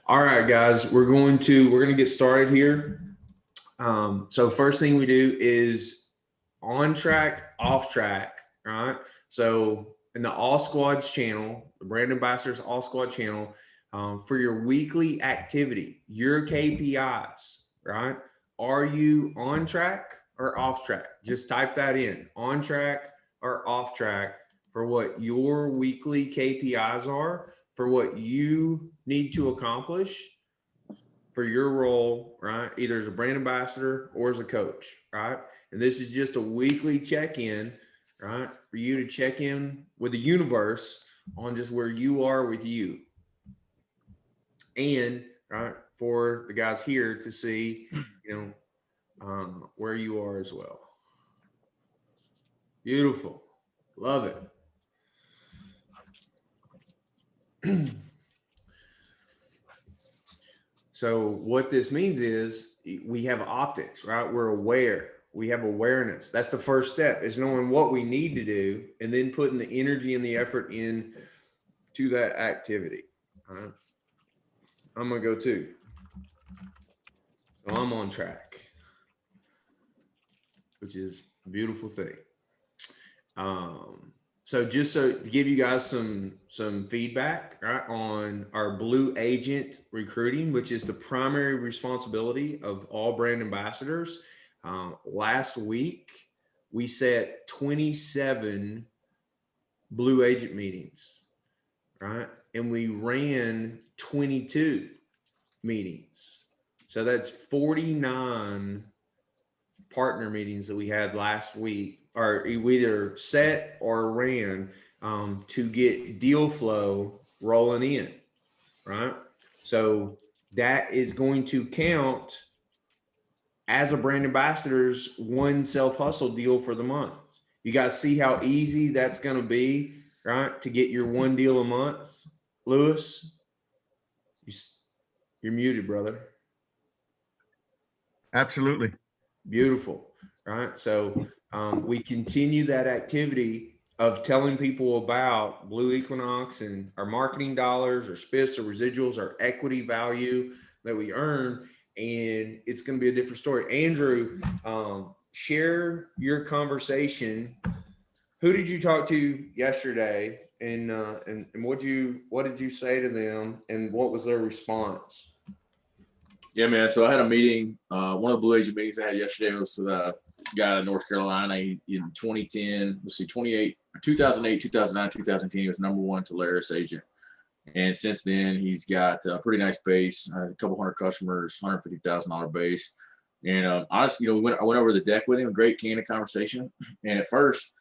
All right, guys, we're going to get started here. So first thing we do is on track, off track. All right. So in the All Squads channel, the Brand Ambassadors All Squad channel, for your weekly activity, your KPIs, right? Are you on track or off track? Just type that in, on track or off track, for what your weekly KPIs are, for what you need to accomplish for your role, right? Either as a brand ambassador or as a coach, right? And this is just a weekly check-in, right? For you to check in with the universe on just where you are with you. And right, for the guys here to see, where you are as well. Beautiful. Love it. So what this means is we have optics, right? We're aware. We have awareness. That's the first step, is knowing what we need to do and then putting the energy and the effort in to that activity. All right. I'm going to go too. So I'm on track, which is a beautiful thing. So just so to give you guys some feedback, right, on our Blue Agent recruiting, which is the primary responsibility of all brand ambassadors. Last week, we set 27 Blue Agent meetings, right? And we ran 22 meetings. So that's 49 partner meetings that we had last week, or we either set or ran to get deal flow rolling in, right? So that is going to count as a brand ambassador's one self-hustle deal for the month. You guys see how easy that's going to be, right? To get your one deal a month. Lewis, you're muted, brother. Absolutely. Beautiful, right? So we continue that activity of telling people about Blue Equinox and our marketing dollars, or spiffs, or residuals, or equity value that we earn. And it's going to be a different story. Andrew, share your conversation. Who did you talk to yesterday, and what did you say to them, and what was their response? Yeah, man. So I had a meeting. One of the Blue Agent meetings I had yesterday was with a guy in North Carolina. He, in 2010, 2008, 2009, 2010, he was #1 Talaris agent. And since then, he's got a pretty nice base, a couple hundred customers, $150,000 base. And honestly, I went over the deck with him, a great candid conversation. And at first,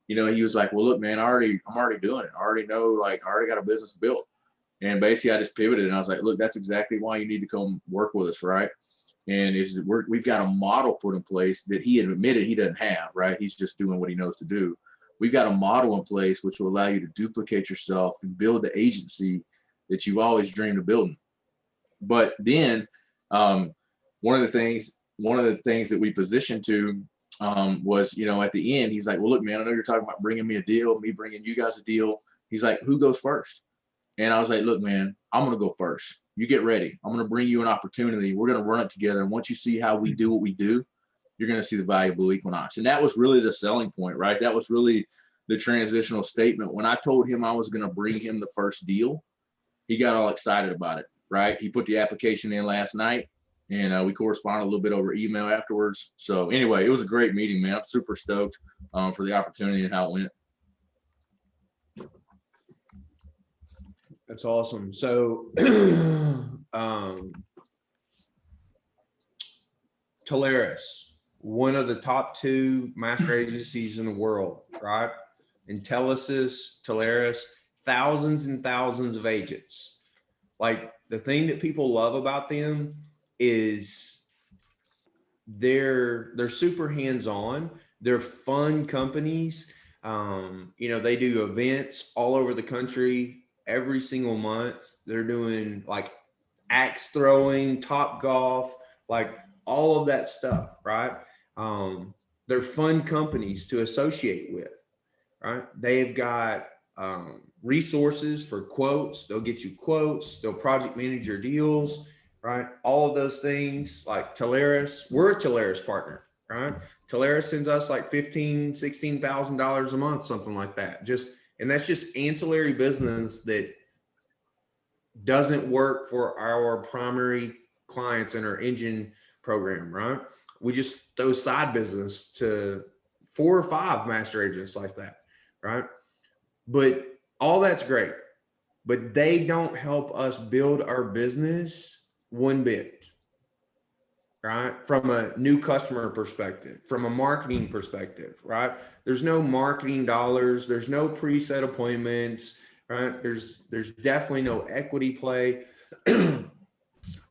he was like, "Well, look, man, I'm already doing it. I already know, I already got a business built." And basically, I just pivoted and I was like, "Look, that's exactly why you need to come work with us, right?" And we've got a model put in place that he had admitted he doesn't have, right? He's just doing what he knows to do. We've got a model in place which will allow you to duplicate yourself and build the agency that you've always dreamed of building. But then one of the things that we positioned to was, at the end, he's like, "Well, look, man, I know you're talking about bringing me a deal, me bringing you guys a deal." He's like, "Who goes first?" And I was like, "Look, man, I'm going to go first. You get ready. I'm going to bring you an opportunity. We're going to run it together. And once you see how we do what we do, you're going to see the value of Blue Equinox." And that was really the selling point, right? That was really the transitional statement. When I told him I was going to bring him the first deal, he got all excited about it, right? He put the application in last night, and we corresponded a little bit over email afterwards. So anyway, it was a great meeting, man. I'm super stoked for the opportunity and how it went. That's awesome. So Talaris, one of the top 2 master agencies in the world, right? Intelisys, Talaris, thousands and thousands of agents. Like, the thing that people love about them is they're super hands-on. They're fun companies. They do events all over the country every single month. They're doing like axe throwing, top golf, like all of that stuff, right? They're fun companies to associate with, right? They've got resources for quotes. They'll get you quotes. They'll project manage your deals, right? All of those things like Teleris. We're a Teleris partner, right? Teleris sends us like $15,000, $16,000 a month, something like that. And that's just ancillary business that doesn't work for our primary clients in our engine program, right? We just throw side business to 4 or 5 master agents like that, right? But all that's great, but they don't help us build our business one bit, right? From a new customer perspective, from a marketing perspective, right? There's no marketing dollars. There's no preset appointments, right? There's definitely no equity play.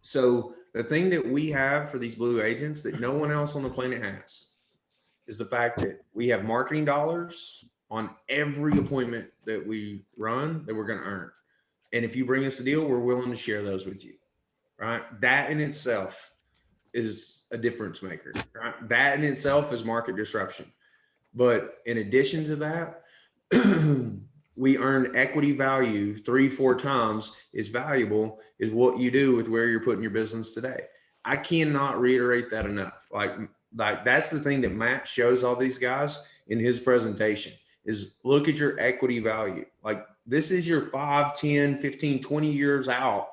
So the thing that we have for these blue agents that no one else on the planet has is the fact that we have marketing dollars on every appointment that we run that we're going to earn. And if you bring us a deal, we're willing to share those with you, right? That in itself is a difference maker, right? That in itself is market disruption. But in addition to that, we earn equity value 3-4 times as valuable as what you do with where you're putting your business today. I cannot reiterate that enough. Like that's the thing that Matt shows all these guys in his presentation is look at your equity value. Like this is your 5, 10, 15, 20 years out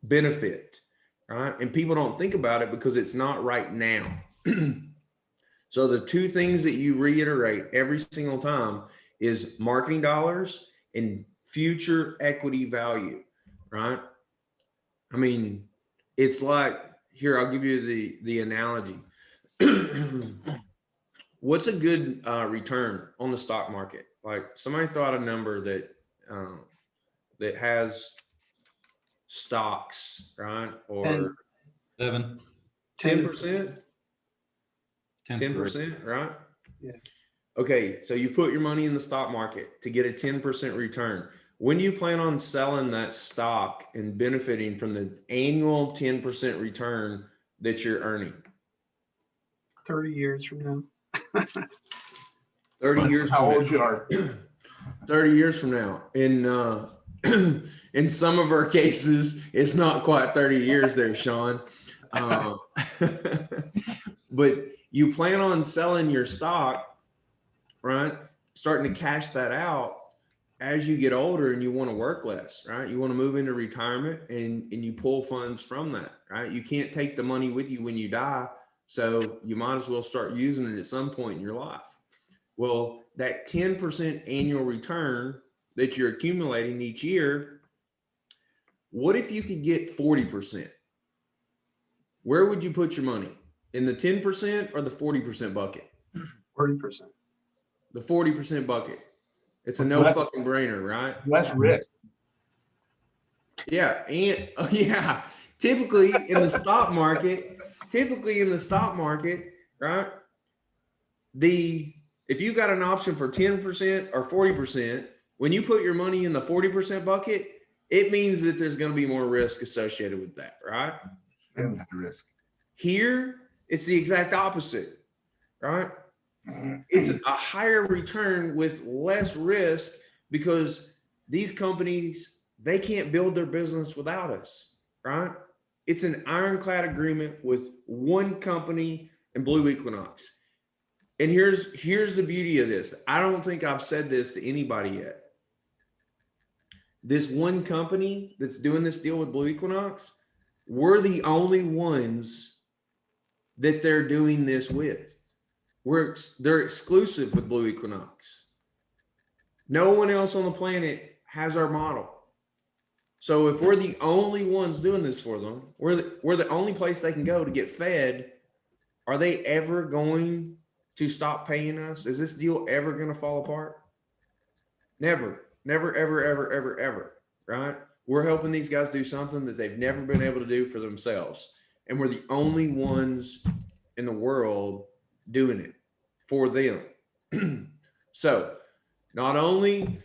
benefit, right? And people don't think about it because it's not right now. So the 2 things that you reiterate every single time is marketing dollars and future equity value, right? I mean, it's like, here, I'll give you the analogy. What's a good return on the stock market? Like somebody thought a number that has stocks, right? Or 7. 10%, 10%, right? Yeah. Okay, so you put your money in the stock market to get a 10% return. When do you plan on selling that stock and benefiting from the annual 10% return that you're earning? 30 years from now. 30 years How from old now. you are? 30 years from now. In some of our cases, it's not quite 30 years there, Sean. But you plan on selling your stock, right? Starting to cash that out as you get older and you want to work less, right? You want to move into retirement and you pull funds from that, right? You can't take the money with you when you die. So you might as well start using it at some point in your life. Well, that 10% annual return that you're accumulating each year, what if you could get 40%? Where would you put your money? In the 10% or the 40% bucket? 40%. The 40% bucket. It's a no fucking brainer, right? Less risk. Yeah. And yeah, typically in the stock market, right? If you got an option for 10% or 40%, when you put your money in the 40% bucket, it means that there's going to be more risk associated with that, right? And that risk. Here, it's the exact opposite, right? It's a higher return with less risk because these companies, they can't build their business without us, right? It's an ironclad agreement with one company and Blue Equinox. And here's the beauty of this. I don't think I've said this to anybody yet. This one company that's doing this deal with Blue Equinox, we're the only ones that they're doing this with. They're exclusive with Blue Equinox. No one else on the planet has our model. So if we're the only ones doing this for them, we're the only place they can go to get fed. Are they ever going to stop paying us? Is this deal ever going to fall apart? Never, never, ever, ever, ever, ever, right? We're helping these guys do something that they've never been able to do for themselves. And we're the only ones in the world doing it for them. So not only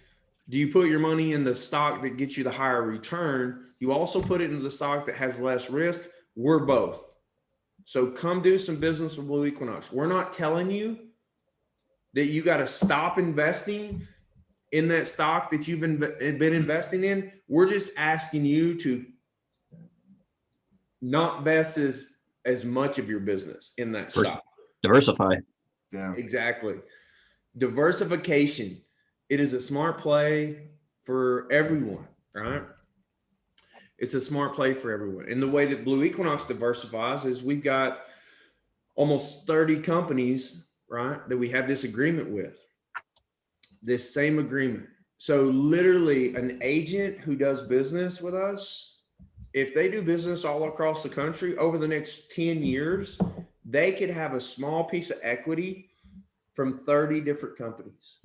do you put your money in the stock that gets you the higher return, you also put it into the stock that has less risk. We're both. So come do some business with Blue Equinox. We're not telling you that you got to stop investing in that stock that you've been investing in. We're just asking you to not invest as much of your business in that stock. Diversify. Yeah. Exactly. Diversification. It is a smart play for everyone, right? It's a smart play for everyone. And the way that Blue Equinox diversifies is we've got almost 30 companies, right, that we have this agreement with, this same agreement. So literally an agent who does business with us, if they do business all across the country over the next 10 years, they could have a small piece of equity from 30 different companies.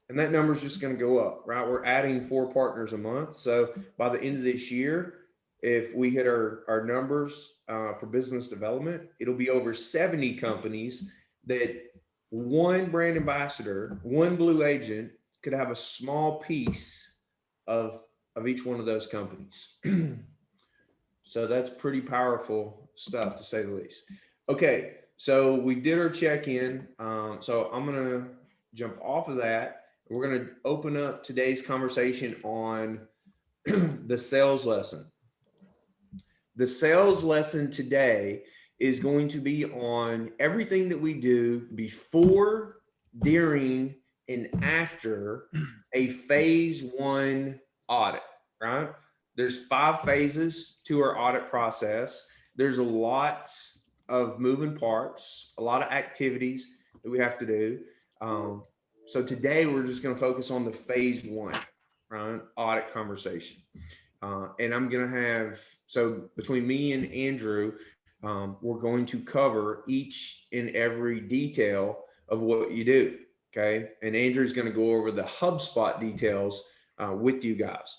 And that number is just going to go up, right? We're adding 4 partners a month. So by the end of this year, if we hit our numbers for business development, it'll be over 70 companies that one brand ambassador, one Blue agent could have a small piece of each one of those companies. So that's pretty powerful stuff, to say the least. Okay, so we did our check-in. So I'm going to jump off of that. We're going to open up today's conversation on the sales lesson. The sales lesson today is going to be on everything that we do before, during, and after a phase 1 audit, right? There's 5 phases to our audit process. There's a lot of moving parts, a lot of activities that we have to do. So today we're just going to focus on the phase 1, right? Audit conversation. And I'm going to have, so between me and Andrew, we're going to cover each and every detail of what you do. Okay. And Andrew's going to go over the HubSpot details with you guys.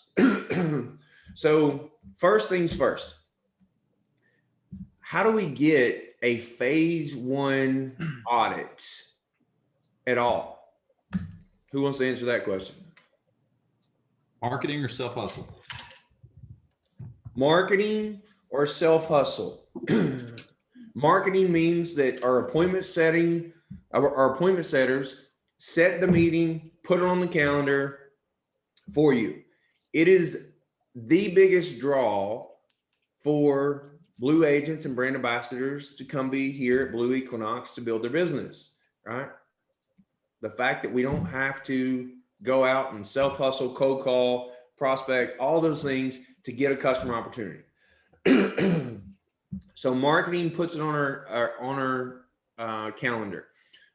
So first things first, how do we get a phase 1 audit at all? Who wants to answer that question? Marketing or self-hustle? Marketing or self-hustle? Marketing means that our appointment setters set the meeting, put it on the calendar for you. It is the biggest draw for Blue agents and brand ambassadors to come be here at Blue Equinox to build their business, right? The fact that we don't have to go out and self-hustle, cold call, prospect, all those things to get a customer opportunity. So marketing puts it on our calendar,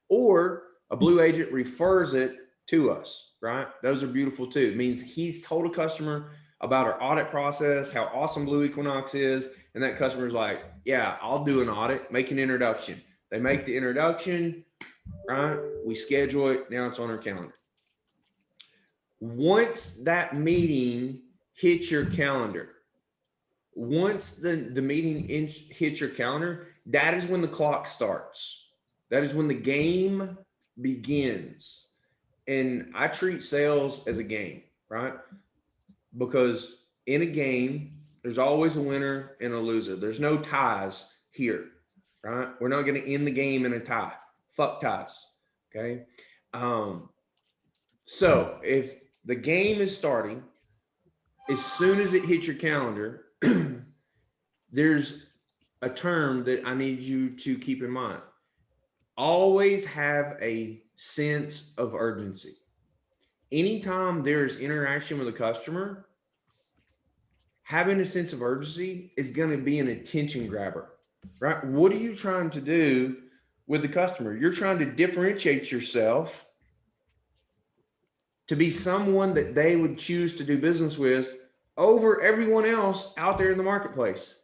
or a Blue agent refers it to us, right? Those are beautiful too. It means he's told a customer about our audit process, how awesome Blue Equinox is. And that customer's like, yeah, I'll do an audit, make an introduction. They make the introduction, right? We schedule it. Now it's on our calendar. Once that meeting hits your calendar, once the meeting hits your calendar, that is when the clock starts. That is when the game begins. And I treat sales as a game, right? Because in a game, there's always a winner and a loser. There's no ties here, right? We're not going to end the game in a tie. Fuck ties, okay? So if the game is starting, as soon as it hits your calendar, there's a term that I need you to keep in mind. Always have a sense of urgency. Anytime there's interaction with a customer, having a sense of urgency is going to be an attention grabber, right? What are you trying to do with the customer? You're trying to differentiate yourself to be someone that they would choose to do business with over everyone else out there in the marketplace.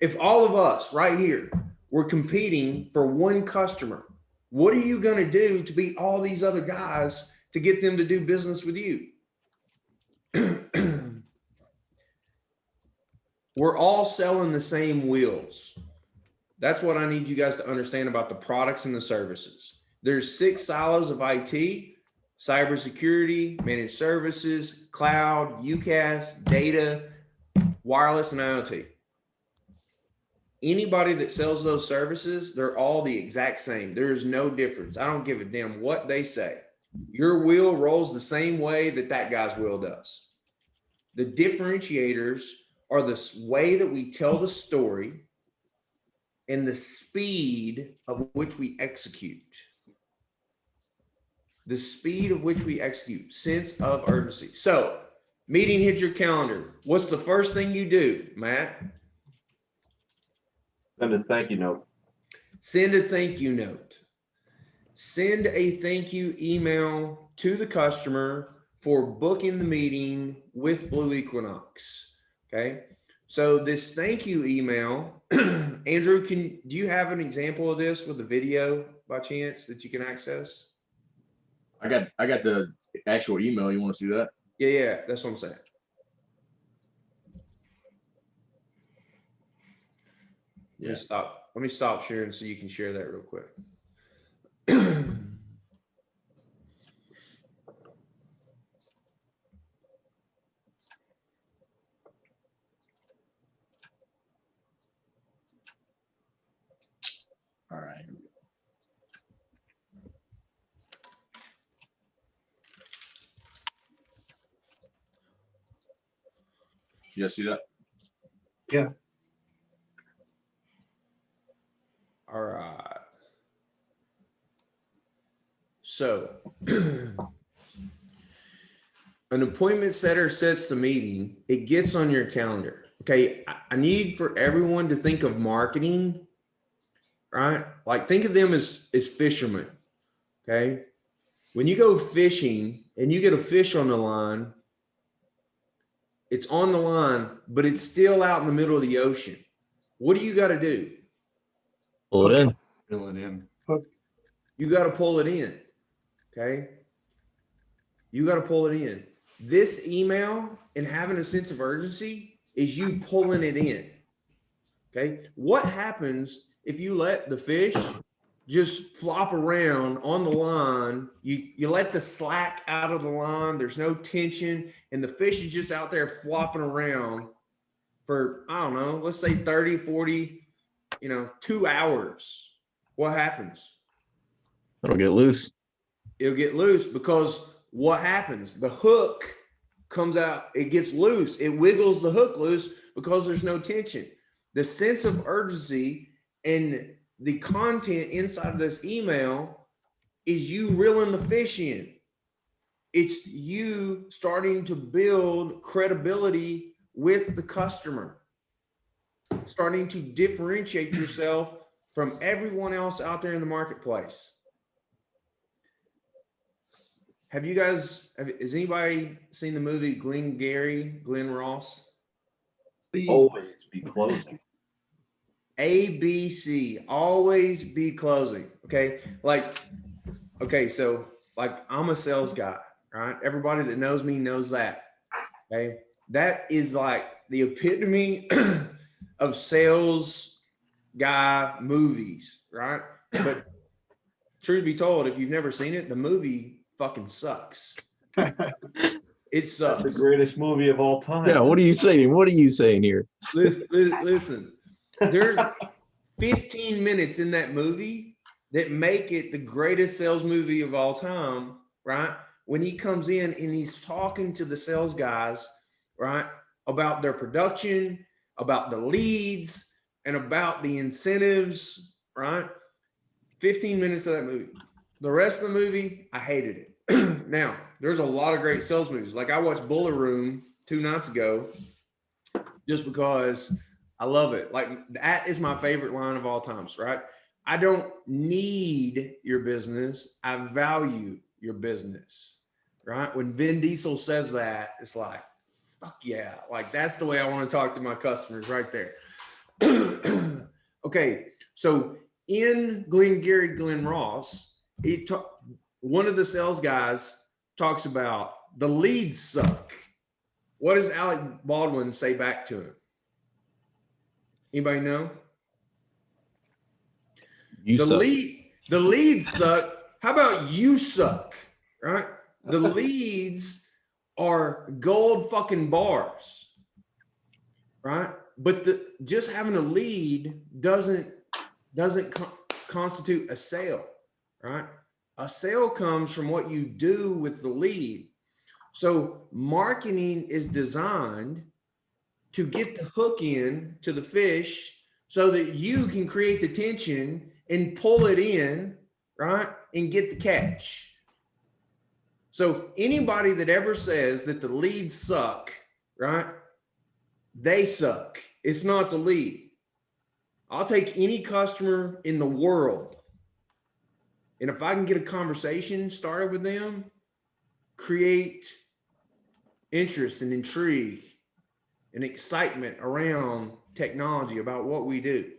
If all of us right here were competing for one customer, what are you going to do to beat all these other guys to get them to do business with you? We're all selling the same wheels. That's what I need you guys to understand about the products and the services. There's 6 silos of IT: cybersecurity, managed services, cloud, UCaaS, data, wireless, and IoT. Anybody that sells those services, they're all the exact same. There is no difference. I don't give a damn what they say. Your wheel rolls the same way that that guy's wheel does. The differentiators are the way that we tell the story and the speed of which we execute. The speed of which we execute, sense of urgency. So, meeting hits your calendar. What's the first thing you do, Matt? Send a thank you note. Send a thank you note. Send a thank you email to the customer for booking the meeting with Blue Equinox. Okay. So this thank you email, Andrew, do you have an example of this with a video by chance that you can access? I got the actual email. You want to see that? Yeah, that's what I'm saying. Yeah. Let me stop sharing so you can share that real quick. All right. You guys see that? Yeah. All right. So an appointment setter sets the meeting. It gets on your calendar. Okay. I need for everyone to think of marketing, right? Like think of them as fishermen. Okay. When you go fishing and you get a fish on the line, it's on the line, but it's still out in the middle of the ocean. What do you got to do? Pull it in. Fill it in. You got to pull it in. Okay. You got to pull it in. This email and having a sense of urgency is you pulling it in. Okay. What happens if you let the fish just flop around on the line? You let the slack out of the line. There's no tension. And the fish is just out there flopping around for, I don't know, let's say 30, 40, 2 hours. What happens? It'll get loose. It'll get loose because what happens? The hook comes out, it gets loose. It wiggles the hook loose because there's no tension. The sense of urgency and the content inside of this email is you reeling the fish in. It's you starting to build credibility with the customer, starting to differentiate yourself from everyone else out there in the marketplace. Has anybody seen the movie Glenn Ross? Always be closing. ABC, always be closing. Okay. So I'm a sales guy, right? Everybody that knows me knows that. Okay. That is like the epitome of sales guy movies, right? But truth be told, if you've never seen it, the movie fucking sucks. It sucks. That's the greatest movie of all time. Yeah, what are you saying? What are you saying here? Listen, there's 15 minutes in that movie that make it the greatest sales movie of all time, right? When he comes in and he's talking to the sales guys, right, about their production, about the leads, and about the incentives, right? 15 minutes of that movie. The rest of the movie, I hated it. Now, there's a lot of great sales movies. Like I watched Bullet Room 2 nights ago just because I love it. Like that is my favorite line of all times, right? I don't need your business. I value your business, right? When Vin Diesel says that, it's like, fuck yeah. Like that's the way I want to talk to my customers right there. Okay. So in Glenn Ross, one of the sales guys talks about the leads suck. What does Alec Baldwin say back to him? Anybody know? The leads suck. How about you suck? Right? The leads are gold fucking bars. Right? But just having a lead doesn't constitute a sale. Right? A sale comes from what you do with the lead. So marketing is designed to get the hook in to the fish so that you can create the tension and pull it in, right? And get the catch. So anybody that ever says that the leads suck, right? They suck. It's not the lead. I'll take any customer in the world, and if I can get a conversation started with them, create interest and intrigue and excitement around technology about what we do.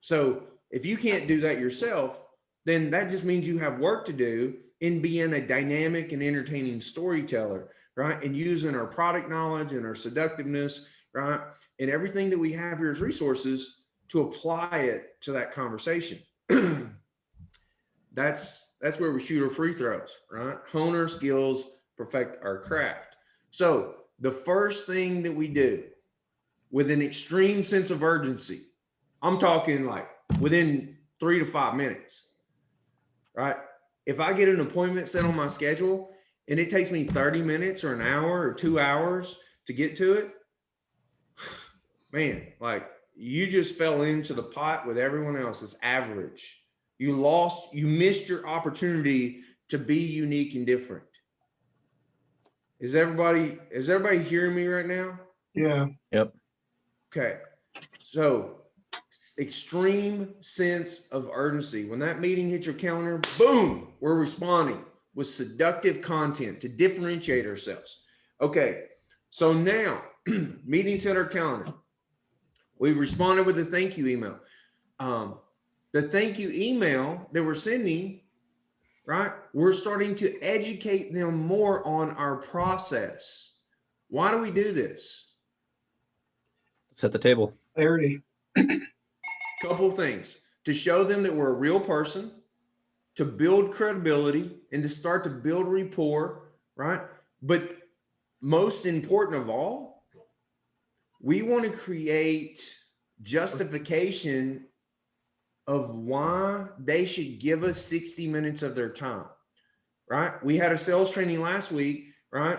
So if you can't do that yourself, then that just means you have work to do in being a dynamic and entertaining storyteller, right? And using our product knowledge and our seductiveness, right? And everything that we have here as resources to apply it to that conversation. That's where we shoot our free throws, right? Hone our skills, perfect our craft. So the first thing that we do with an extreme sense of urgency, I'm talking like within 3 to 5 minutes, right? If I get an appointment set on my schedule and it takes me 30 minutes or an hour or 2 hours to get to it, man, like you just fell into the pot with everyone else's average. You missed your opportunity to be unique and different. Is everybody hearing me right now? Yeah. Yep. Okay. So extreme sense of urgency. When that meeting hits your calendar, boom, we're responding with seductive content to differentiate ourselves. Okay. So now meetings hit our calendar. We responded with a thank you email. The thank you email that we're sending, right? We're starting to educate them more on our process. Why do we do this? Set the table. Clarity. Couple of things: to show them that we're a real person, to build credibility, and to start to build rapport, right? But most important of all, we want to create justification of why they should give us 60 minutes of their time, right? We had a sales training last week, right?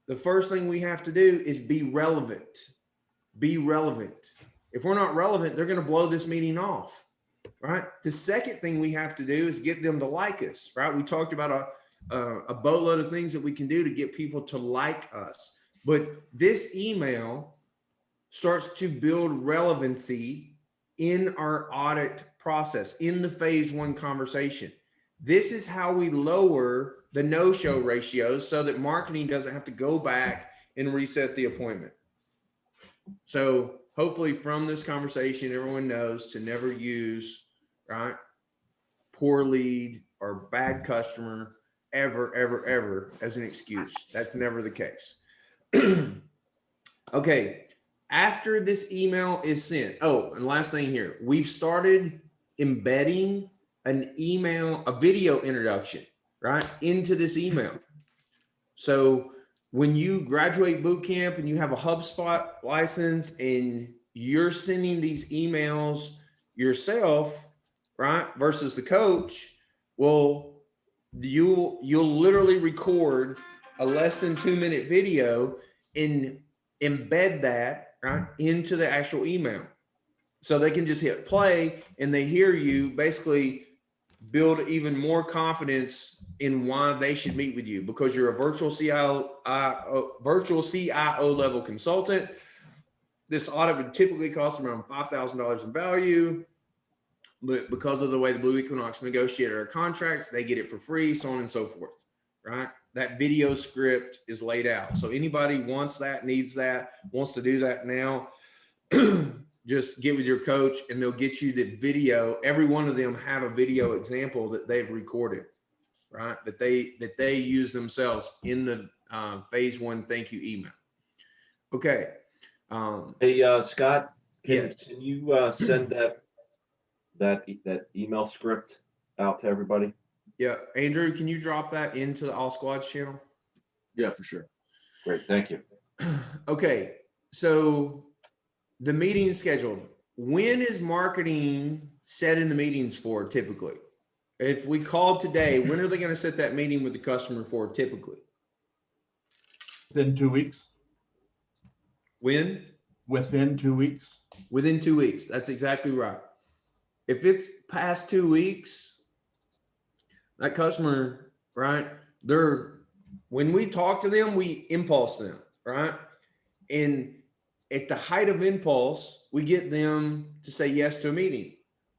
The first thing we have to do is be relevant. Be relevant. If we're not relevant, they're going to blow this meeting off, right? The second thing we have to do is get them to like us, right? We talked about a boatload of things that we can do to get people to like us. But this email starts to build relevancy in our audit process, in the phase 1 conversation. This is how we lower the no-show ratios so that marketing doesn't have to go back and reset the appointment. So hopefully from this conversation, everyone knows to never use, right, poor lead or bad customer ever as an excuse. That's never the case. Okay. After this email is sent, and last thing here, we've started embedding a video introduction, right, into this email. So when you graduate boot camp and you have a HubSpot license and you're sending these emails yourself, right, versus the coach, well, you'll literally record a less than 2-minute video and embed that, right, into the actual email. So they can just hit play and they hear you basically build even more confidence in why they should meet with you, because you're a virtual CIO level consultant. This audit would typically cost around $5,000 in value, but because of the way the Blue Equinox negotiated our contracts, they get it for free, so on and so forth, right? That video script is laid out. So anybody wants that, needs that, wants to do that now, just get with your coach and they'll get you the video. Every one of them have a video example that they've recorded, right? That they use themselves in the phase 1 thank you email. Okay. Hey, Scott, Yes. can you send that email script out to everybody? Yeah. Andrew, can you drop that into the All Squads channel? Yeah, for sure. Great, thank you. Okay. So the meeting is scheduled. When is marketing set in the meetings for typically? If we called today, when are they going to set that meeting with the customer for typically? Within 2 weeks, When? within 2 weeks. Within 2 weeks. That's exactly right. If it's past 2 weeks, that customer, right? When we talk to them, we impulse them, right? And at the height of impulse, we get them to say yes to a meeting.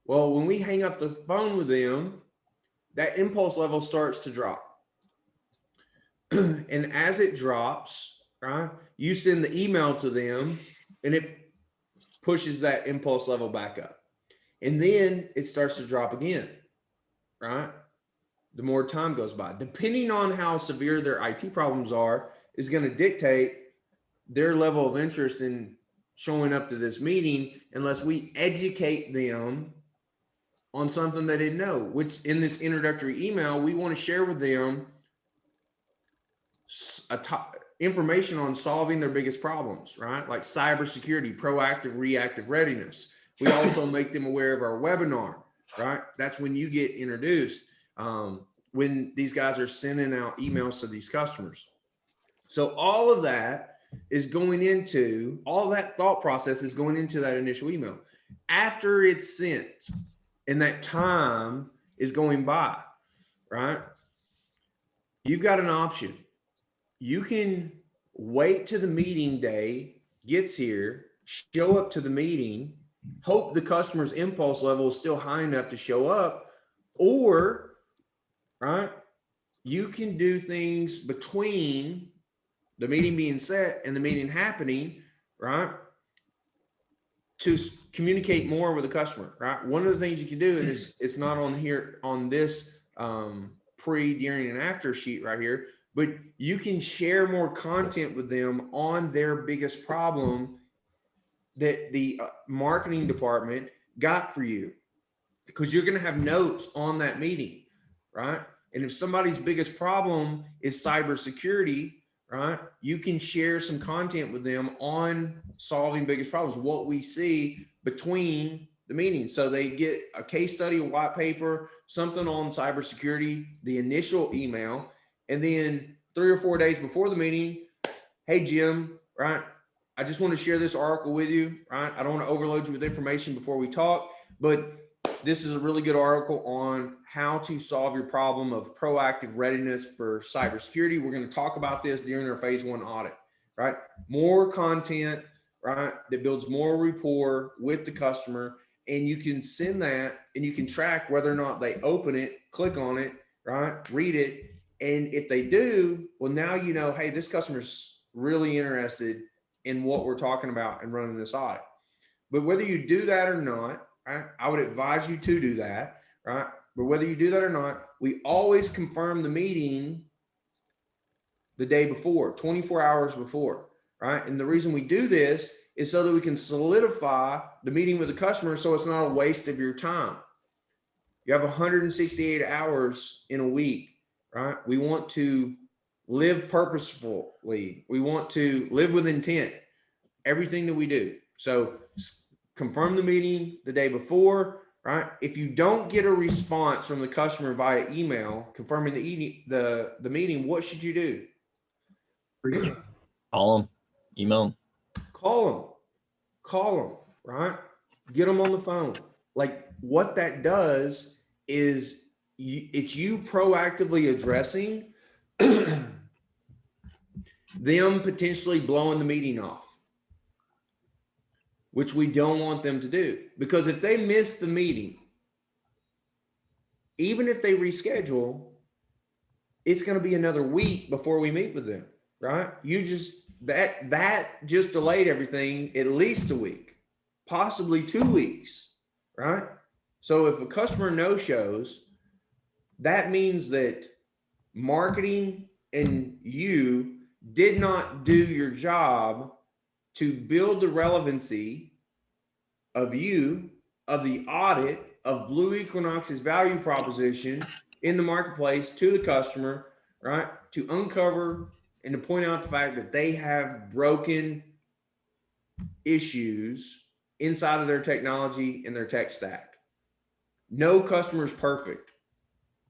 Well, when we hang up the phone with them, that impulse level starts to drop. And as it drops, right, you send the email to them and it pushes that impulse level back up. And then it starts to drop again, right? The more time goes by, depending on how severe their IT problems are, is going to dictate their level of interest in showing up to this meeting, unless we educate them on something they didn't know, which in this introductory email, we want to share with them information on solving their biggest problems, right? Like cybersecurity, proactive, reactive readiness. We also make them aware of our webinar, right? That's when you get introduced, when these guys are sending out emails to these customers. So all of that is going into, all that thought process is going into that initial email. After it's sent and that time is going by, right? You've got an option. You can wait till the meeting day gets here, show up to the meeting, hope the customer's impulse level is still high enough to show up, or, right, you can do things between the meeting being set and the meeting happening, right, to communicate more with the customer, right? One of the things you can do, and it's not on here on this pre, during, and after sheet right here, but you can share more content with them on their biggest problem that the marketing department got for you, because you're going to have notes on that meeting, right? And if somebody's biggest problem is cybersecurity, right, you can share some content with them on solving biggest problems, what we see between the meetings. So they get a case study, a white paper, something on cybersecurity, the initial email, and then 3 or 4 days before the meeting, hey, Jim, right, I just want to share this article with you, right? I don't want to overload you with information before we talk, but this is a really good article on how to solve your problem of proactive readiness for cybersecurity. We're going to talk about this during our phase 1 audit, right? More content, right, that builds more rapport with the customer. And you can send that and you can track whether or not they open it, click on it, right, read it. And if they do, well, now you know, hey, this customer's really interested in what we're talking about and running this audit. But whether you do that or not, right, I would advise you to do that, right? But whether you do that or not, we always confirm the meeting the day before, 24 hours before, right? And the reason we do this is so that we can solidify the meeting with the customer, so it's not a waste of your time. You have 168 hours in a week, right? We want to live purposefully. We want to live with intent, everything that we do. So confirm the meeting the day before, right? If you don't get a response from the customer via email confirming the meeting, what should you do? Call them, email them. Call them, right? Get them on the phone. Like, what that does is it's you proactively addressing them potentially blowing the meeting off, which we don't want them to do. Because if they miss the meeting, even if they reschedule, it's going to be another week before we meet with them, right? You just, that just delayed everything at least a week, possibly 2 weeks, right? So if a customer no-shows, that means that marketing and you did not do your job to build the relevancy of you, of the audit, of Blue Equinox's value proposition in the marketplace to the customer, right? To uncover and to point out the fact that they have broken issues inside of their technology and their tech stack. No customer is perfect,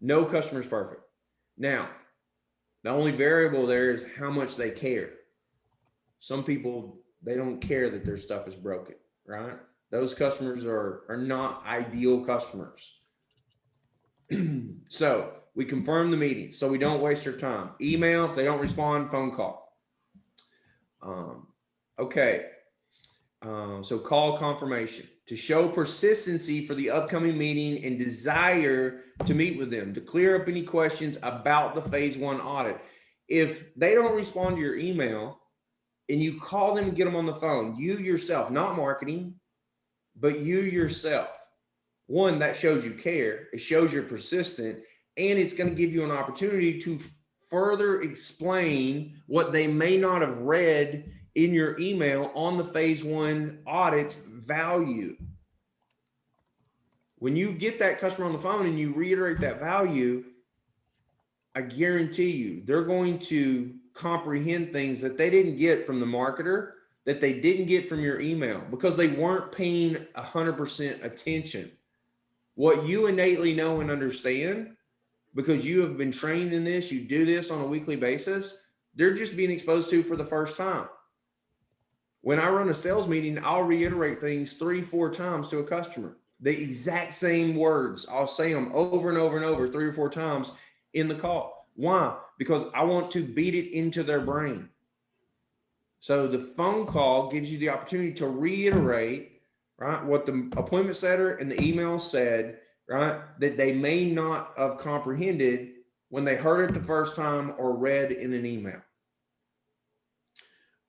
No customer's perfect. Now, the only variable there is how much they care. Some people, they don't care that their stuff is broken, right? Those customers are not ideal customers. So we confirm the meeting so we don't waste your time. Email, if they don't respond, phone call. Okay. So call confirmation to show persistency for the upcoming meeting and desire to meet with them to clear up any questions about the phase 1 audit. If they don't respond to your email and you call them and get them on the phone, you yourself, not marketing, but you yourself, one, that shows you care, it shows you're persistent, and it's going to give you an opportunity to further explain what they may not have read in your email on the phase 1 audit's value. When you get that customer on the phone and you reiterate that value, I guarantee you they're going to comprehend things that they didn't get from the marketer, that they didn't get from your email, because they weren't paying 100% attention. What you innately know and understand, because you have been trained in this, you do this on a weekly basis, they're just being exposed to for the first time. When I run a sales meeting, I'll reiterate things 3-4 times to a customer. The exact same words. I'll say them over and over and over 3 or 4 times in the call. Why? Because I want to beat it into their brain. So the phone call gives you the opportunity to reiterate, right, what the appointment setter and the email said, right, that they may not have comprehended when they heard it the first time or read in an email.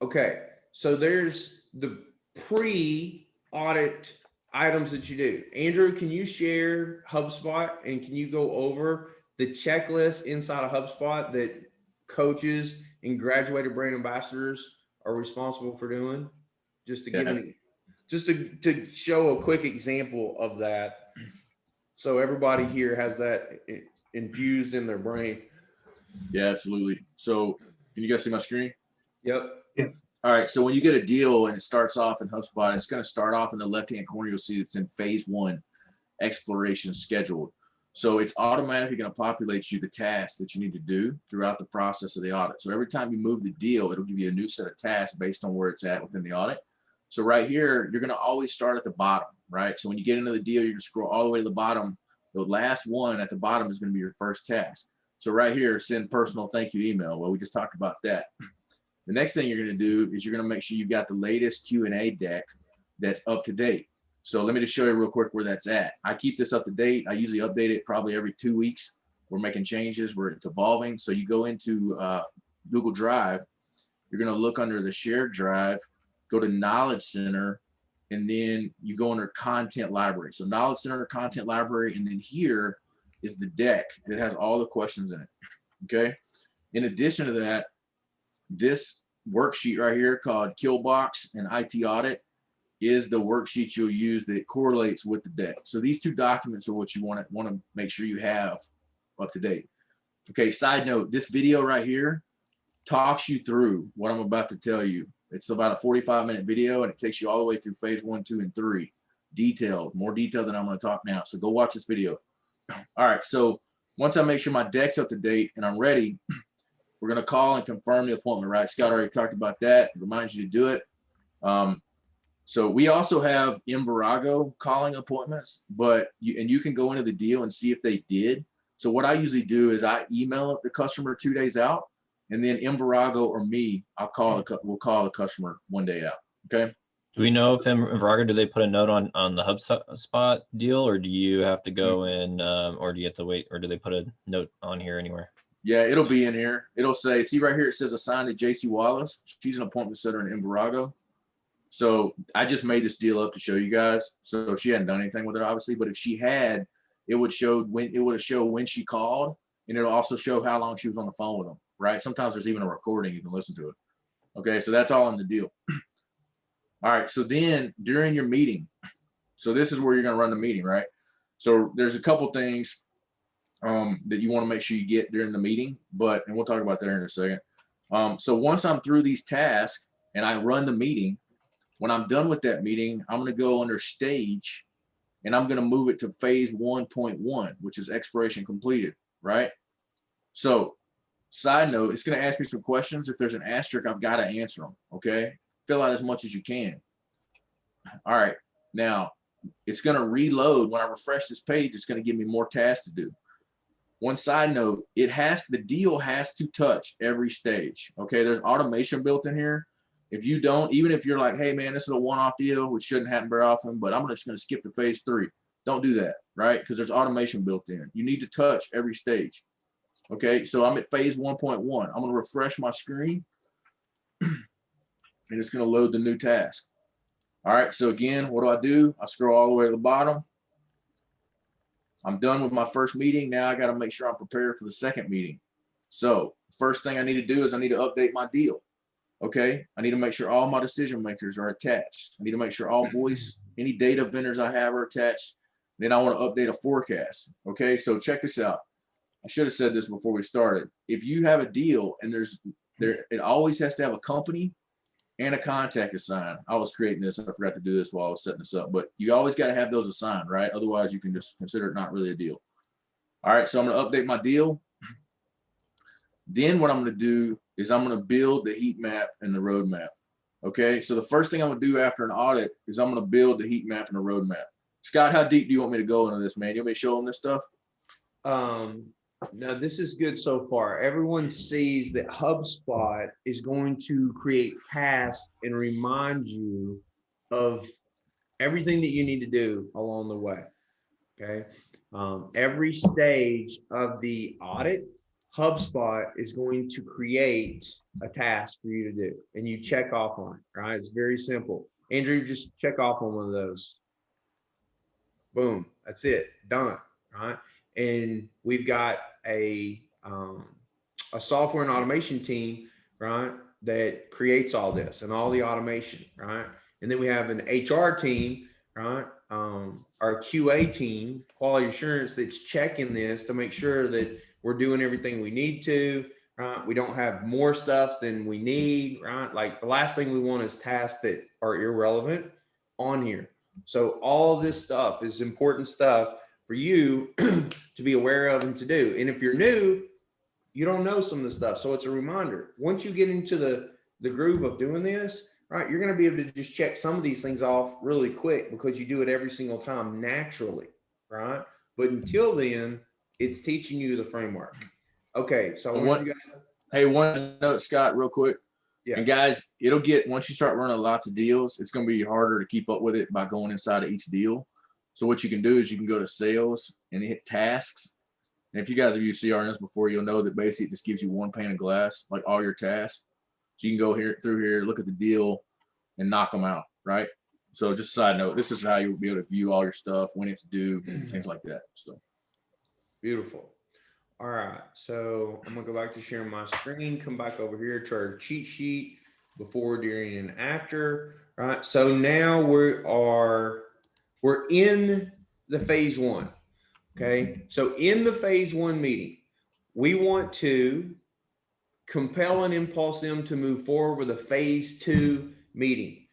Okay, so there's the pre-audit items that you do. Andrew, can you share HubSpot and can you go over the checklist inside of HubSpot that coaches and graduated brand ambassadors are responsible for doing? Just to give to show a quick example of that, so everybody here has that infused in their brain. Yeah, absolutely. So can you guys see my screen? Yep. All right. So when you get a deal and it starts off in HubSpot, it's going to start off in the left-hand corner. You'll see it's in phase 1, exploration scheduled. So it's automatically going to populate you the tasks that you need to do throughout the process of the audit. So every time you move the deal, it'll give you a new set of tasks based on where it's at within the audit. So right here, you're going to always start at the bottom, right? So when you get into the deal, you're going to scroll all the way to the bottom. The last one at the bottom is going to be your first task. So right here, send personal thank you email. Well, we just talked about that. The next thing you're going to do is you're going to make sure you've got the latest Q&A deck that's up to date. So let me just show you real quick where that's at. I keep this up to date. I usually update it probably every 2 weeks. We're making changes where it's evolving. So you go into Google Drive, you're going to look under the shared drive, go to Knowledge Center, and then you go under Content Library. So Knowledge Center, Content Library, and then here is the deck. It has all the questions in it, okay? In addition to that, this worksheet right here called Killbox and IT Audit is the worksheet you'll use that correlates with the deck. So these 2 documents are what you want to make sure you have up to date. Okay, side note, this video right here talks you through what I'm about to tell you. It's about a 45-minute video and it takes you all the way through phase 1, 2, and 3. Detailed, more detailed than I'm going to talk now. So go watch this video. All right, so once I make sure my deck's up to date and I'm ready, we're going to call and confirm the appointment, right? Scott already talked about that. It reminds you to do it. So we also have Envirago calling appointments, but you can go into the deal and see if they did. So what I usually do is I email the customer 2 days out, and then Envirago or me, we'll call the customer 1 day out. Okay. Do we know if Envirago, do they put a note on the HubSpot deal, or do you have to go in, or do you have to wait, or do they put a note on here anywhere? Yeah, it'll be in here. It'll say, see right here, it says assigned to JC Wallace. She's an appointment setter in Envirago. So I just made this deal up to show you guys. So she hadn't done anything with it, obviously, but if she had, it would have showed when she called, and it'll also show how long she was on the phone with them, right? Sometimes there's even a recording, you can listen to it. Okay, so that's all in the deal. All right, so then during your meeting, so this is where you're gonna run the meeting, right? So there's a couple things that you want to make sure you get during the meeting, and we'll talk about that in a second. So once I'm through these tasks and I run the meeting, when I'm done with that meeting, I'm going to go under stage and I'm going to move it to phase 1.1, which is expiration completed. right? So side note, it's going to ask me some questions. If there's an asterisk, I've got to answer them. Okay. Fill out as much as you can. All right. Now it's going to reload. When I refresh this page, it's going to give me more tasks to do. One side note, the deal has to touch every stage. Okay. There's automation built in here. If you don't, even if you're like, hey man, this is a one-off deal, which shouldn't happen very often, but I'm just going to skip to phase 3. Don't do that, right? Because there's automation built in. You need to touch every stage. Okay, so I'm at phase 1.1. I'm going to refresh my screen, and it's going to load the new task. All right, so again, what do? I scroll all the way to the bottom. I'm done with my first meeting. Now I got to make sure I'm prepared for the second meeting. So first thing I need to do is I need to update my deal. Okay, I need to make sure all my decision makers are attached. I need to make sure all voice, any data vendors I have are attached. Then I want to update a forecast. Okay, so check this out. I should have said this before we started. If you have a deal and it always has to have a company and a contact assigned. I was creating this. I forgot to do this while I was setting this up, but you always got to have those assigned, right? Otherwise, you can just consider it not really a deal. All right, so I'm going to update my deal. Then what I'm going to do is I'm going to build the heat map and the roadmap. Okay, so the first thing I'm going to do after an audit is I'm going to build the heat map and the roadmap. Scott, how deep do you want me to go into this, man? You want me to show them this stuff? No, this is good so far. Everyone sees that HubSpot is going to create tasks and remind you of everything that you need to do along the way. Okay. Every stage of the audit, HubSpot is going to create a task for you to do, and you check off on it, right? It's very simple. Andrew, just check off on one of those. Boom. That's it. Done. Right. And we've got a software and automation team, right, that creates all this and all the automation, right? And then we have an HR team, right? Our QA team, quality assurance, that's checking this to make sure that we're doing everything we need to, right? We don't have more stuff than we need, right? Like the last thing we want is tasks that are irrelevant on here. So all this stuff is important stuff for you to be aware of and to do. And if you're new, you don't know some of the stuff. So it's a reminder. Once you get into the groove of doing this, right, you're going to be able to just check some of these things off really quick because you do it every single time naturally, right? But until then, it's teaching you the framework. Okay, so I want you guys. Hey, one note, Scott, real quick. Yeah. And guys, once you start running lots of deals, it's going to be harder to keep up with it by going inside of each deal. So what you can do is you can go to sales and hit tasks. And if you guys have used CRMs before, you'll know that basically it just gives you one pane of glass, like all your tasks. So you can go through here, look at the deal and knock them out, right? So just a side note, this is how you'll be able to view all your stuff, when it's due, things like that. So Beautiful. All right, so I'm gonna go back to sharing my screen, come back over here to our cheat sheet, before, during, and after. Right, so now we're in the phase 1. Okay, so in the phase 1 meeting, we want to compel and impulse them to move forward with a phase 2 meeting.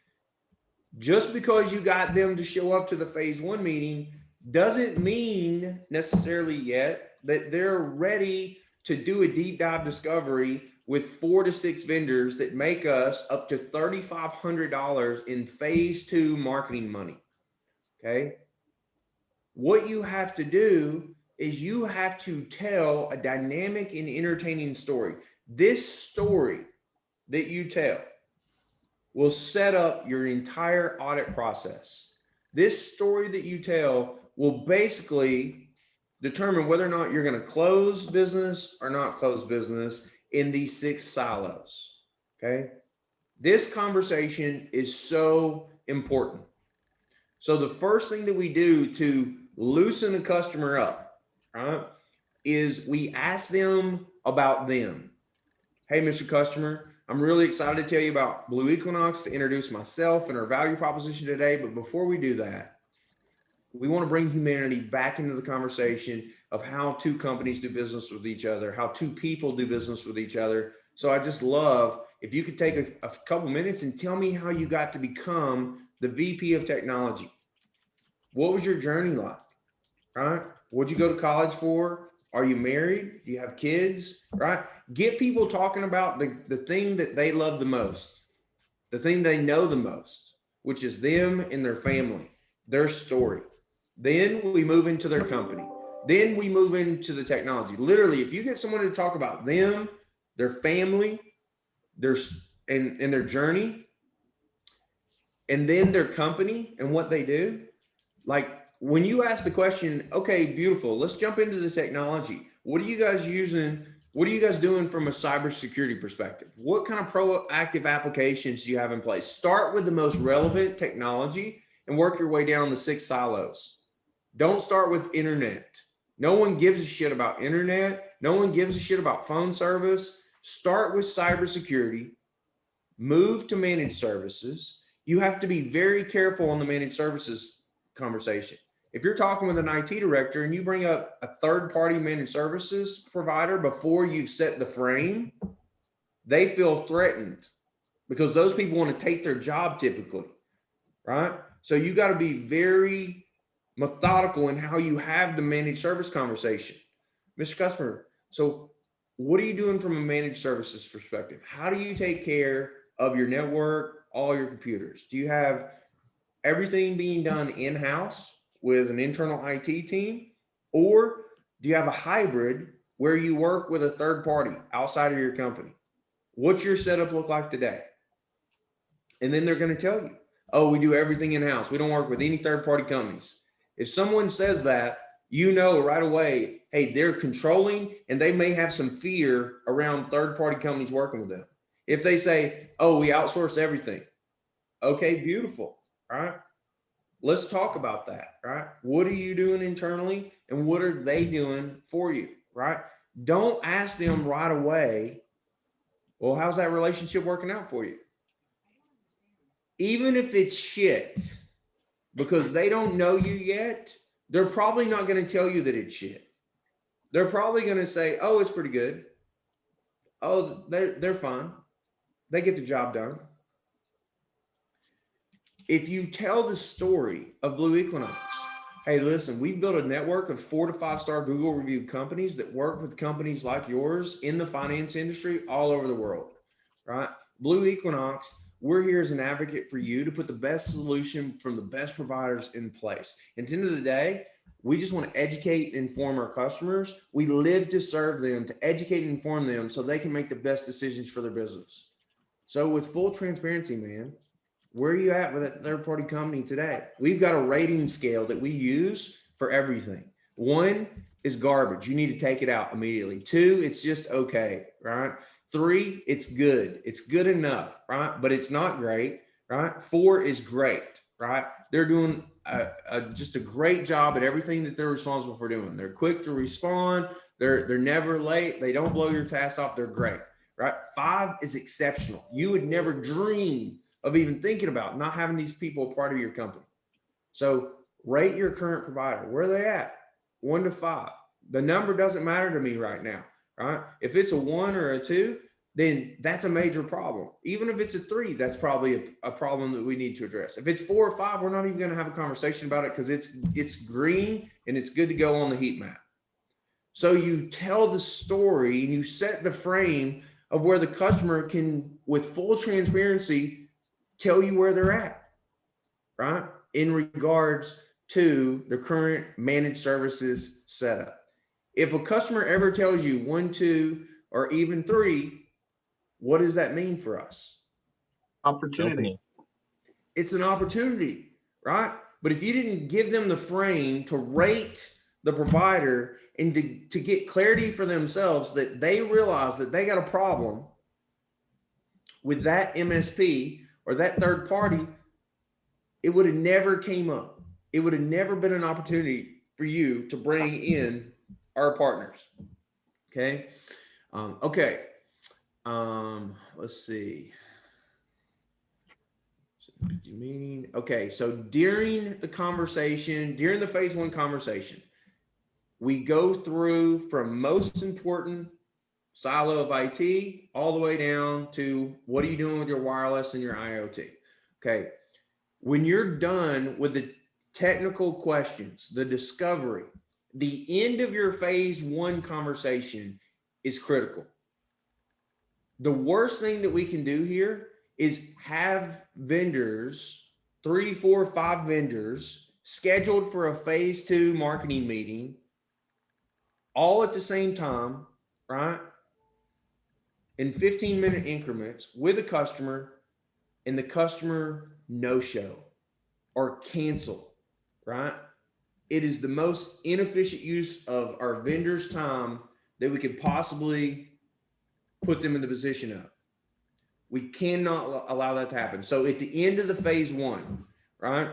Just because you got them to show up to the phase 1 meeting doesn't mean necessarily yet that they're ready to do a deep dive discovery with 4 to 6 vendors that make us up to $3,500 in phase 2 marketing money. Okay. What you have to do is you have to tell a dynamic and entertaining story. This story that you tell will set up your entire audit process. This story that you tell will basically determine whether or not you're going to close business or not close business in these 6 silos. Okay. This conversation is so important. So the first thing that we do to loosen a customer up, right, is we ask them about them. Hey, Mr. Customer, I'm really excited to tell you about Blue Equinox, to introduce myself and our value proposition today. But before we do that, we want to bring humanity back into the conversation of how 2 companies do business with each other, how 2 people do business with each other. So I just love if you could take a couple minutes and tell me how you got to become the VP of technology. What was your journey like? Right? What'd you go to college for? Are you married? Do you have kids? Right? Get people talking about the thing that they love the most, the thing they know the most, which is them and their family, their story. Then we move into their company. Then we move into the technology. Literally, if you get someone to talk about them, their family, and their journey, and then their company and what they do, like when you ask the question, okay, beautiful, let's jump into the technology. What are you guys using? What are you guys doing from a cybersecurity perspective? What kind of proactive applications do you have in place? Start with the most relevant technology and work your way down the 6 silos. Don't start with internet. No one gives a shit about internet. No one gives a shit about phone service. Start with cybersecurity, move to managed services. You have to be very careful on the managed services conversation. If you're talking with an IT director and you bring up a third-party managed services provider before you've set the frame, they feel threatened because those people want to take their job typically, right? So you got to be very methodical in how you have the managed service conversation. Mr. Customer, so what are you doing from a managed services perspective? How do you take care of your network, all your computers? Do you have everything being done in-house with an internal IT team? Or do you have a hybrid where you work with a third party outside of your company? What's your setup look like today? And then they're going to tell you, oh, we do everything in-house. We don't work with any third-party companies. If someone says that, you know right away, hey, they're controlling and they may have some fear around third-party companies working with them. If they say, oh, we outsource everything. Okay, beautiful, right? Let's talk about that, right? What are you doing internally and what are they doing for you, right? Don't ask them right away, well, how's that relationship working out for you? Even if it's shit, because they don't know you yet, they're probably not going to tell you that it's shit. They're probably going to say, oh, it's pretty good. Oh, they're fine. They get the job done. If you tell the story of Blue Equinox, hey, listen, we've built a network of 4 to 5-star Google reviewed companies that work with companies like yours in the finance industry all over the world, right? Blue Equinox, we're here as an advocate for you to put the best solution from the best providers in place. And at the end of the day, we just want to educate and inform our customers. We live to serve them, to educate and inform them so they can make the best decisions for their business. So with full transparency, man, where are you at with that third-party company today? We've got a rating scale that we use for everything. 1 is garbage. You need to take it out immediately. 2, it's just okay, right? 3, it's good. It's good enough, right? But it's not great, right? 4 is great, right? They're doing just a great job at everything that they're responsible for doing. They're quick to respond. They're never late. They don't blow your task off. They're great, right? 5 is exceptional. You would never dream of even thinking about not having these people a part of your company. So rate your current provider. Where are they at? 1 to 5. The number doesn't matter to me right now, right? If it's a 1 or a 2, then that's a major problem. Even if it's a 3, that's probably a problem that we need to address. If it's 4 or 5, we're not even going to have a conversation about it because it's green and it's good to go on the heat map. So you tell the story and you set the frame of where the customer can, with full transparency, tell you where they're at, right? In regards to the current managed services setup. If a customer ever tells you 1, 2, or even 3, what does that mean for us? Opportunity. It's an opportunity, right? But if you didn't give them the frame to rate the provider and to get clarity for themselves that they realize that they got a problem with that MSP or that third party, it would have never came up. It would have never been an opportunity for you to bring in our partners. Okay. Let's see. Meaning, okay. So during the conversation, during the phase 1 conversation, we go through from most important silo of IT all the way down to what are you doing with your wireless and your IoT? Okay. When you're done with the technical questions, the discovery, the end of your phase one conversation is critical. The worst thing that we can do here is have vendors, 3, 4, 5 vendors scheduled for a phase two marketing meeting all at the same time, right? In 15-minute increments with a customer, and the customer no show or cancel, right? It is the most inefficient use of our vendors' time that we could possibly put them in the position of. We cannot allow that to happen. So at the end of the phase one, right?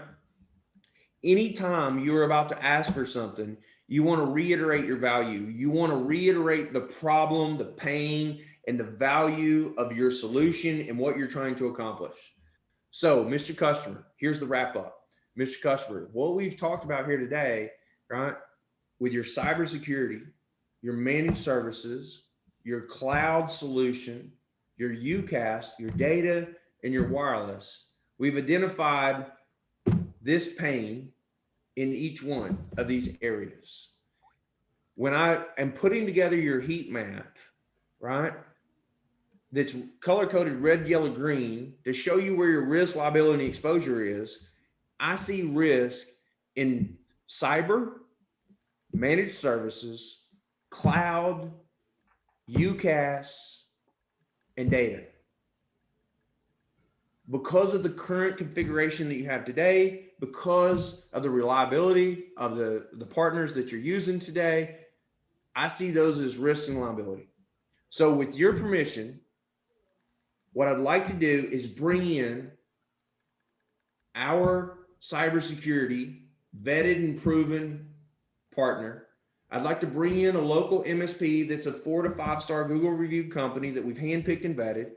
Anytime you're about to ask for something, you want to reiterate your value. You want to reiterate the problem, the pain, and the value of your solution and what you're trying to accomplish. So, Mr. Customer, here's the wrap up. Mr. Customer, what we've talked about here today, right? With your cybersecurity, your managed services, your cloud solution, your UCAS, your data, and your wireless, we've identified this pain in each one of these areas. When I am putting together your heat map, right, that's color-coded red, yellow, green to show you where your risk, liability, and exposure is, I see risk in cyber, managed services, cloud, UCAS, and data. Because of the current configuration that you have today, because of the reliability of the partners that you're using today, I see those as risk and liability. So with your permission, what I'd like to do is bring in our cybersecurity vetted and proven partner. I'd like to bring in a local MSP that's a 4 to 5 star Google reviewed company that we've handpicked and vetted,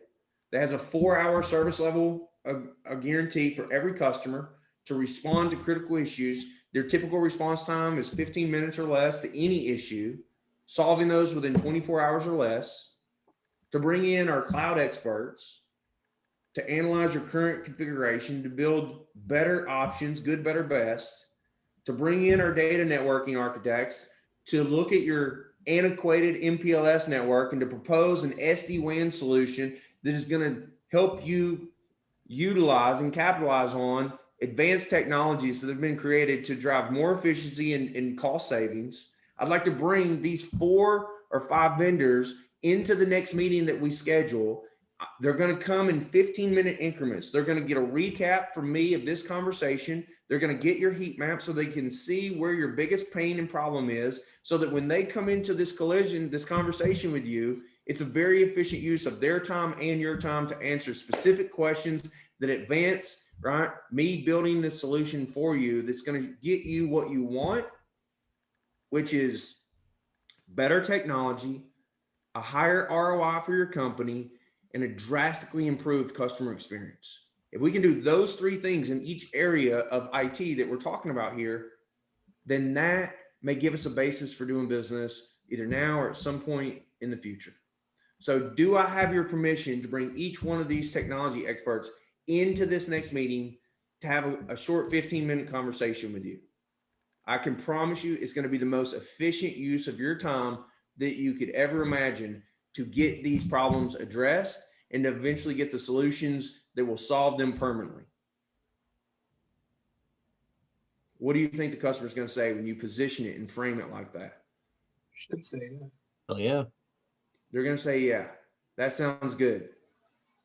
that has a 4-hour service level, a guarantee for every customer to respond to critical issues. Their typical response time is 15 minutes or less to any issue, solving those within 24 hours or less. To bring in our cloud experts to analyze your current configuration, to build better options, good, better, best. To bring in our data networking architects to look at your antiquated MPLS network and to propose an SD-WAN solution that is going to help you utilize and capitalize on advanced technologies that have been created to drive more efficiency and cost savings. I'd like to bring these 4 or 5 vendors into the next meeting that we schedule. They're going to come in 15-minute increments. They're going to get a recap from me of this conversation. They're going to get your heat map so they can see where your biggest pain and problem is, so that when they come into this collision, this conversation with you, it's a very efficient use of their time and your time to answer specific questions that advance, right? Me building this solution for you that's going to get you what you want, which is better technology, a higher ROI for your company, and a drastically improved customer experience. If we can do those 3 things in each area of IT that we're talking about here, then that may give us a basis for doing business either now or at some point in the future. So do I have your permission to bring each one of these technology experts into this next meeting to have a short 15-minute conversation with you? I can promise you it's going to be the most efficient use of your time that you could ever imagine to get these problems addressed and to eventually get the solutions that will solve them permanently. What do you think the customer's going to say when you position it and frame it like that? Should say that. Oh yeah. They're going to say, yeah, that sounds good.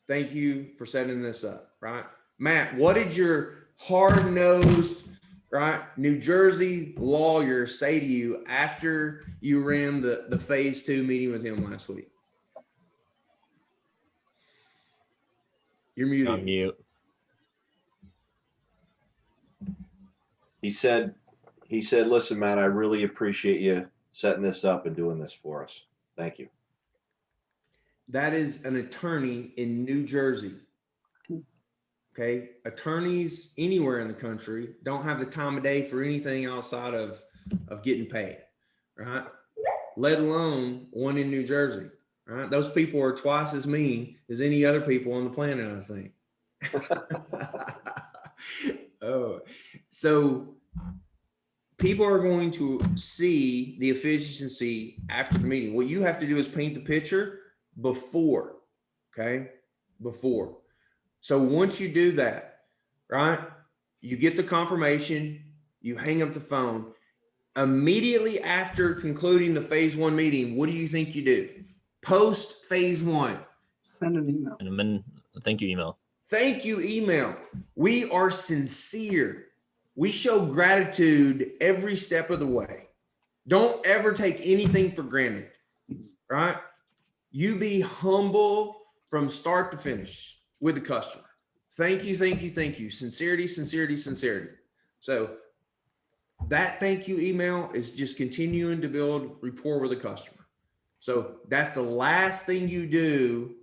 Thank you for setting this up, right? Matt, what did your hard-nosed, right, New Jersey lawyer say to you after you ran the phase 2 meeting with him last week? You're muted. On mute. He said, listen, Matt, I really appreciate you setting this up and doing this for us. Thank you. That is an attorney in New Jersey. Okay. Attorneys anywhere in the country don't have the time of day for anything outside of getting paid, right? Let alone one in New Jersey, right? Those people are twice as mean as any other people on the planet, I think. Oh, so people are going to see the efficiency after the meeting. What you have to do is paint the picture before, okay? Before. So once you do that, right, you get the confirmation, you hang up the phone. Immediately after concluding the phase one meeting, what do you think you do? Post phase one. Send an email. And then thank you email. Thank you email. We are sincere. We show gratitude every step of the way. Don't ever take anything for granted, right? You be humble from start to finish with the customer. Thank you, thank you, thank you. Sincerity, sincerity, sincerity. So that thank you email is just continuing to build rapport with the customer. So that's the last thing you do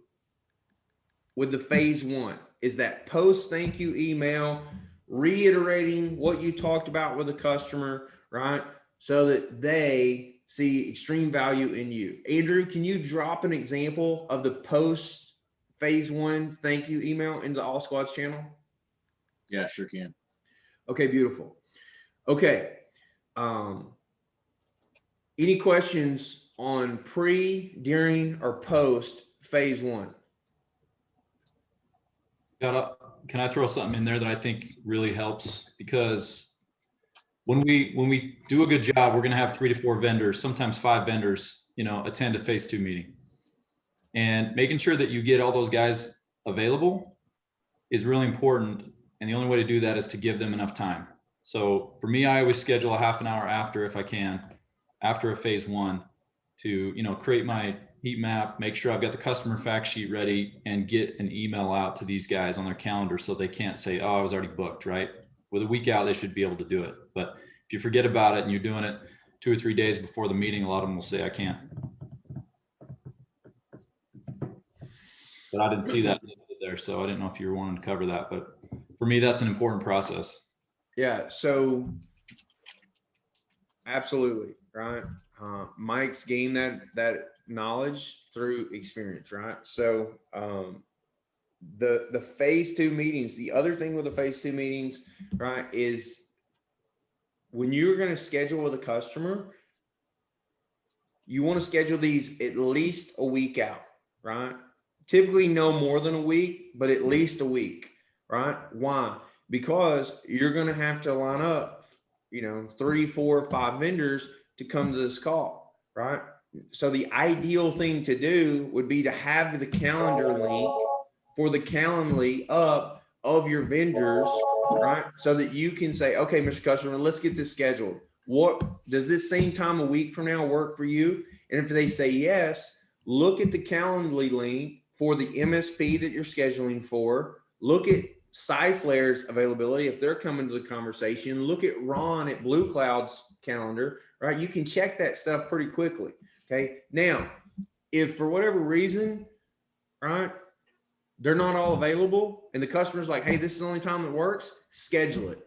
with the phase one is that post thank you email, reiterating what you talked about with the customer, right? So that they see extreme value in you. Andrew, can you drop an example of the post phase one thank you email into the All Squads channel? Yeah, sure can. Okay, beautiful. Okay. Any questions on pre, during, or post phase one? Can I throw something in there that I think really helps? Because when we do a good job, we're going to have 3 to 4 vendors, sometimes 5 vendors, attend a phase 2 meeting. And making sure that you get all those guys available is really important. And the only way to do that is to give them enough time. So for me, I always schedule a half an hour after, if I can, after a phase 1 to, create my heat map, make sure I've got the customer fact sheet ready, and get an email out to these guys on their calendar so they can't say, oh, I was already booked, right? With a week out, they should be able to do it. But if you forget about it and you're doing it 2 or 3 days before the meeting, a lot of them will say, I can't. But I didn't see that there, so I didn't know if you were wanting to cover that. But for me, that's an important process. Yeah, so absolutely, right? Mike's gained that knowledge through experience, right? So the phase 2 meetings, the other thing with the phase 2 meetings, right, is when you're going to schedule with a customer, you want to schedule these at least a week out, right? Typically no more than a week, but at least a week, right? Why? Because you're going to have to line up, 3, 4, 5 vendors to come to this call, right? So the ideal thing to do would be to have the calendar link for the Calendly up of your vendors, right? So that you can say, okay, Mr. Customer, let's get this scheduled. What does this same time a week from now work for you? And if they say yes, look at the Calendly link for the MSP that you're scheduling for. Look at SciFlare's availability if they're coming to the conversation. Look at Ron at Blue Cloud's calendar, right? You can check that stuff pretty quickly. Okay. Now, if for whatever reason, right, they're not all available and the customer's like, hey, this is the only time that works, schedule it.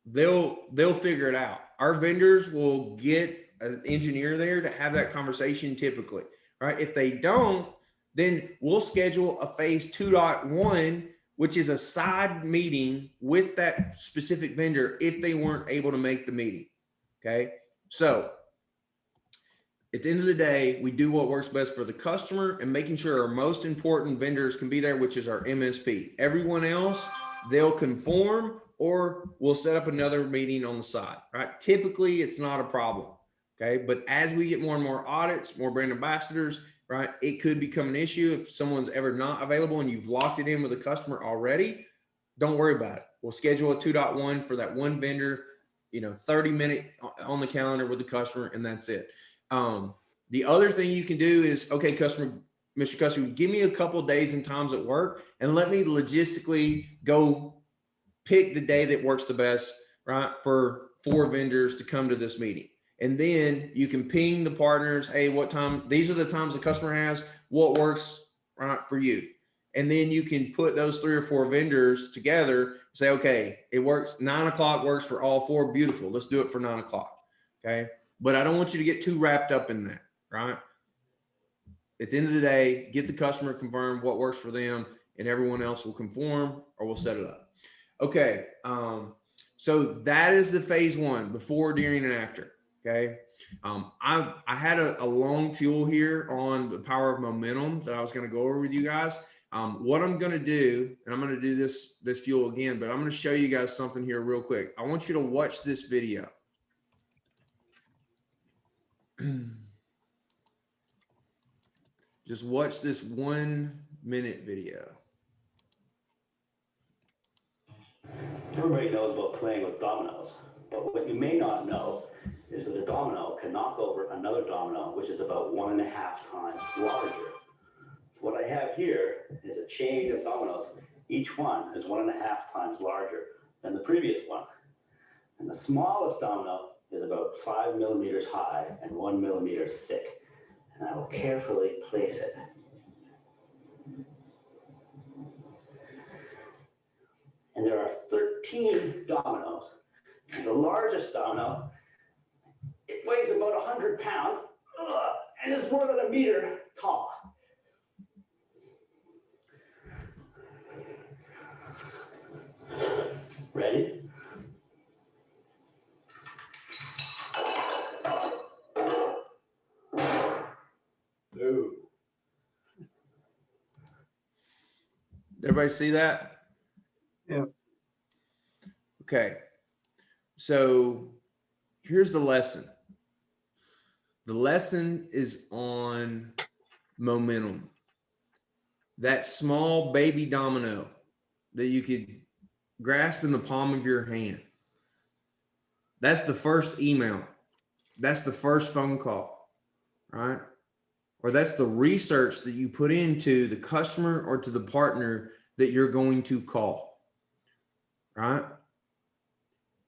They'll figure it out. Our vendors will get an engineer there to have that conversation typically, right? If they don't, then we'll schedule a phase 2.1, which is a side meeting with that specific vendor if they weren't able to make the meeting. Okay. So at the end of the day, we do what works best for the customer and making sure our most important vendors can be there, which is our MSP. Everyone else, they'll conform or we'll set up another meeting on the side, right? Typically, it's not a problem, okay? But as we get more and more audits, more brand ambassadors, right, it could become an issue if someone's ever not available and you've locked it in with a customer already. Don't worry about it. We'll schedule a 2.1 for that one vendor, 30-minute on the calendar with the customer, and that's it. The other thing you can do is, okay, Mr. Customer, give me a couple of days and times at work and let me logistically go pick the day that works the best, right, for 4 vendors to come to this meeting. And then you can ping the partners, hey, what time, these are the times the customer has, what works, right, for you. And then you can put those 3 or 4 vendors together, say, okay, it works, 9 o'clock works for all 4, beautiful, let's do it for 9 o'clock, okay? But I don't want you to get too wrapped up in that, right? At the end of the day, get the customer confirmed what works for them and everyone else will conform or we'll set it up. Okay. So that is the phase one, before, during, and after. Okay. I had a long fuel here on the power of momentum that I was going to go over with you guys. What I'm going to do, and I'm going to do this fuel again, but I'm going to show you guys something here real quick. I want you to watch this video. Just watch this 1 minute video. Everybody knows about playing with dominoes, but what you may not know is that a domino can knock over another domino, which is about 1.5 times larger. So what I have here is a chain of dominoes. Each one is 1.5 times larger than the previous one. And the smallest domino is about 5 millimeters high and 1 millimeter thick. And I will carefully place it. And there are 13 dominoes. And the largest domino, it weighs about 100 pounds and is more than 1 meter tall. Ready? Ooh. Everybody see that? Yeah. Okay. So here's the lesson. The lesson is on momentum. That small baby domino that you could grasp in the palm of your hand. That's the first email. That's the first phone call, right? Or that's the research that you put into the customer or to the partner that you're going to call, right?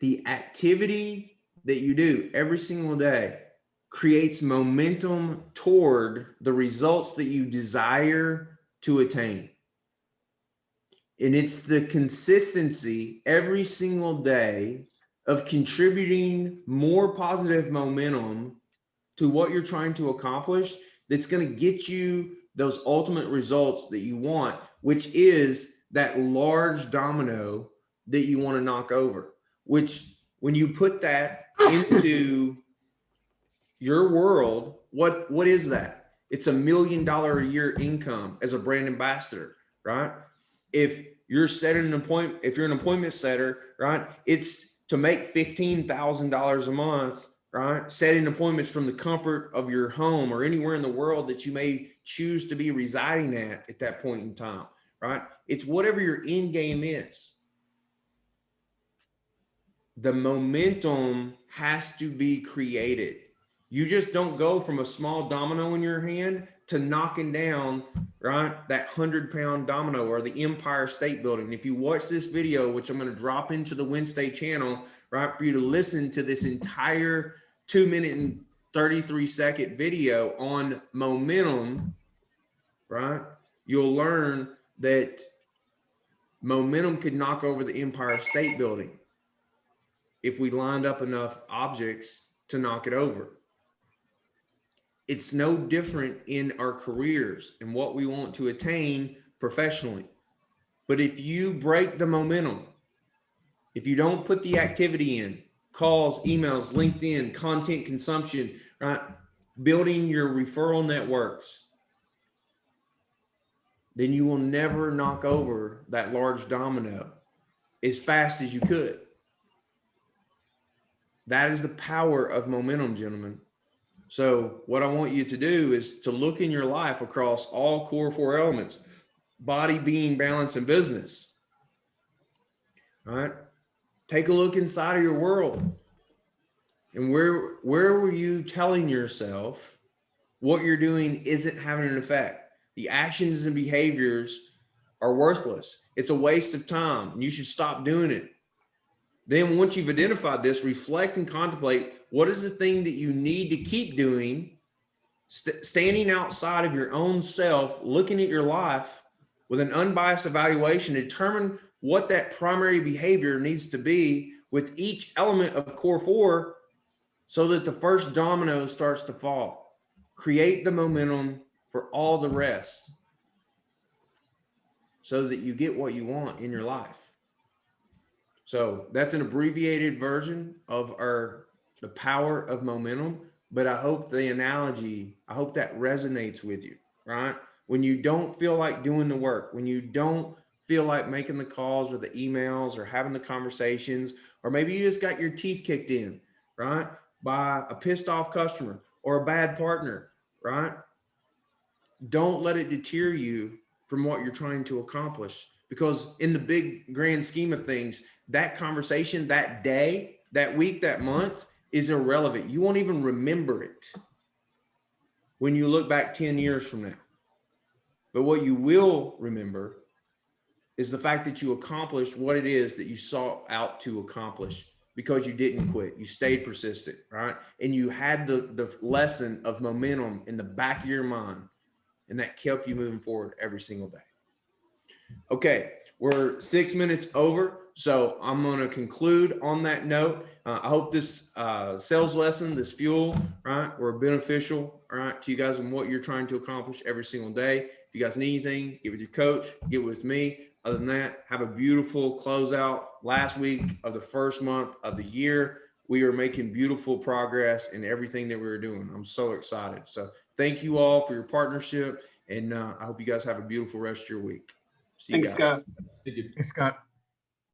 The activity that you do every single day creates momentum toward the results that you desire to attain. And it's the consistency every single day of contributing more positive momentum to what you're trying to accomplish that's going to get you those ultimate results that you want, which is that large domino that you want to knock over, which when you put that into your world, what is that? It's $1 million a year income as a brand ambassador, right? If you're setting an appointment, if you're an appointment setter, right, it's to make $15,000 a month, right? Setting appointments from the comfort of your home or anywhere in the world that you may choose to be residing at that point in time, right? It's whatever your end game is. The momentum has to be created. You just don't go from a small domino in your hand to knocking down, right, that 100-pound domino or the Empire State Building. If you watch this video, which I'm going to drop into the Wednesday channel, right, for you to listen to this entire 2-minute and 33-second video on momentum, right, you'll learn that momentum could knock over the Empire State Building if we lined up enough objects to knock it over. It's no different in our careers and what we want to attain professionally. But if you break the momentum, if you don't put the activity in, calls, emails, LinkedIn, content consumption, right, building your referral networks, then you will never knock over that large domino as fast as you could. That is the power of momentum, gentlemen. So what I want you to do is to look in your life across all core 4 elements: body, being, balance, and business. All right. Take a look inside of your world. And where were you telling yourself what you're doing isn't having an effect? The actions and behaviors are worthless. It's a waste of time, and you should stop doing it. Then once you've identified this, reflect and contemplate what is the thing that you need to keep doing, standing outside of your own self, looking at your life with an unbiased evaluation, determine what that primary behavior needs to be with each element of core 4 so that the first domino starts to fall. Create the momentum for all the rest so that you get what you want in your life. So that's an abbreviated version of the power of momentum. But I hope the analogy, I hope that resonates with you, right? When you don't feel like doing the work, when you don't feel like making the calls or the emails or having the conversations, or maybe you just got your teeth kicked in, right? By a pissed off customer or a bad partner, right? Don't let it deter you from what you're trying to accomplish, because in the big grand scheme of things, that conversation, that day, that week, that month is irrelevant. You won't even remember it when you look back 10 years from now. But what you will remember is the fact that you accomplished what it is that you sought out to accomplish, because you didn't quit. You stayed persistent, right? And you had the lesson of momentum in the back of your mind, and that kept you moving forward every single day. Okay, we're 6 minutes over, so I'm going to conclude on that note. I hope this sales lesson, this fuel, right, were beneficial, right, to you guys and what you're trying to accomplish every single day. If you guys need anything, get with your coach, get with me. Other than that, have a beautiful closeout last week of the first month of the year. We are making beautiful progress in everything that we're doing. I'm so excited. So thank you all for your partnership, and I hope you guys have a beautiful rest of your week. See you Thanks, guys. Scott. Thank you. Hey, Scott.